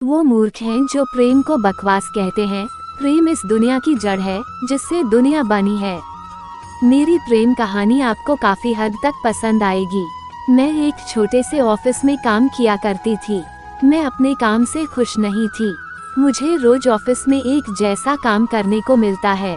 वो मूर्ख हैं जो प्रेम को बकवास कहते हैं। प्रेम इस दुनिया की जड़ है जिससे दुनिया बनी है। मेरी प्रेम कहानी आपको काफी हद तक पसंद आएगी। मैं एक छोटे से ऑफिस में काम किया करती थी। मैं अपने काम से खुश नहीं थी। मुझे रोज ऑफिस में एक जैसा काम करने को मिलता है।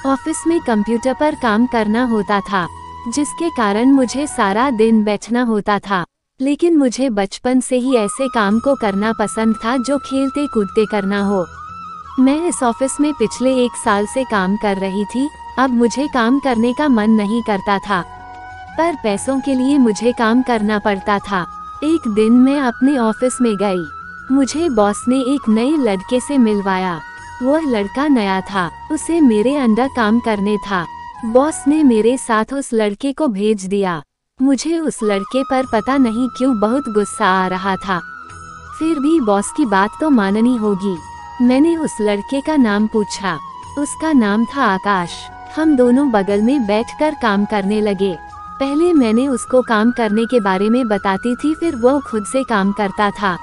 ऑफिस में कंप्यूटर पर काम करना होता था, जिसके कारण मुझे सारा दिन बैठना होता था। लेकिन मुझे बचपन से ही ऐसे काम को करना पसंद था जो खेलते कूदते करना हो। मैं इस ऑफिस में पिछले 1 साल से काम कर रही थी। अब मुझे काम करने का मन नहीं करता था, पर पैसों के लिए मुझे काम करना पड़ता था। एक दिन मैं अपने ऑफिस में गई। मुझे बॉस ने एक नए लड़के से मिलवाया। वह लड़का नया था, उसे मेरे अंडर काम करने था। बॉस ने मेरे साथ उस लड़के को भेज दिया। मुझे उस लड़के पर पता नहीं क्यों बहुत गुस्सा आ रहा था। फिर भी बॉस की बात तो माननी होगी। मैंने उस लड़के का नाम पूछा। उसका नाम था आकाश। हम दोनों बगल में बैठकर काम करने लगे। पहले मैंने उसको काम करने के बारे में बताती थी, फिर वो खुद से काम करता था।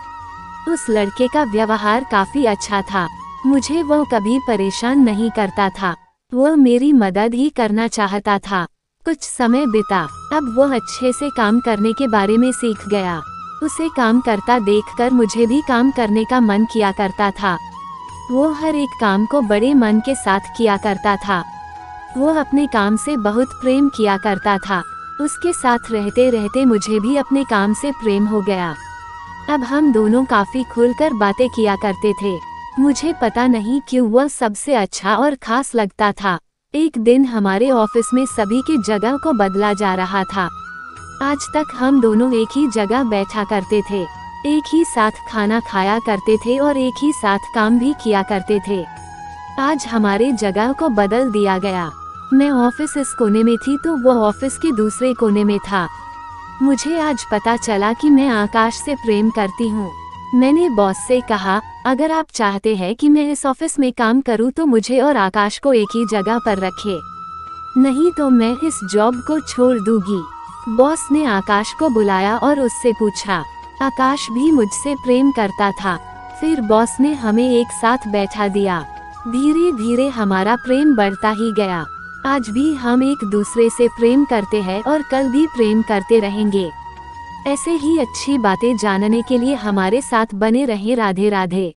उस लड़के का व्यवहार काफी अच्छा था। मुझे वो कभी परेशान नहीं करता था। वह मेरी मदद ही करना चाहता था। कुछ समय बीता। अब वह अच्छे से काम करने के बारे में सीख गया। उसे काम करता देखकर मुझे भी काम करने का मन किया करता था। वो हर एक काम को बड़े मन के साथ किया करता था। वो अपने काम से बहुत प्रेम किया करता था। उसके साथ रहते रहते मुझे भी अपने काम से प्रेम हो गया। अब हम दोनों काफी खुलकर बातें किया करते थे। मुझे पता नहीं क्यों वह सबसे अच्छा और खास लगता था। एक दिन हमारे ऑफिस में सभी की जगह को बदला जा रहा था। आज तक हम दोनों एक ही जगह बैठा करते थे, एक ही साथ खाना खाया करते थे और एक ही साथ काम भी किया करते थे। आज हमारे जगह को बदल दिया गया। मैं ऑफिस इस कोने में थी तो वह ऑफिस के दूसरे कोने में था। मुझे आज पता चला कि मैं आकाश से प्रेम करती हूँ। मैंने बॉस से कहा, अगर आप चाहते हैं कि मैं इस ऑफिस में काम करूं तो मुझे और आकाश को एक ही जगह पर रखें, नहीं तो मैं इस जॉब को छोड़ दूंगी। बॉस ने आकाश को बुलाया और उससे पूछा, आकाश भी मुझसे प्रेम करता था। फिर बॉस ने हमें एक साथ बैठा दिया। धीरे धीरे हमारा प्रेम बढ़ता ही गया। आज भी हम एक दूसरे से प्रेम करते हैं और कल भी प्रेम करते रहेंगे। ऐसे ही अच्छी बातें जानने के लिए हमारे साथ बने रहें। राधे राधे।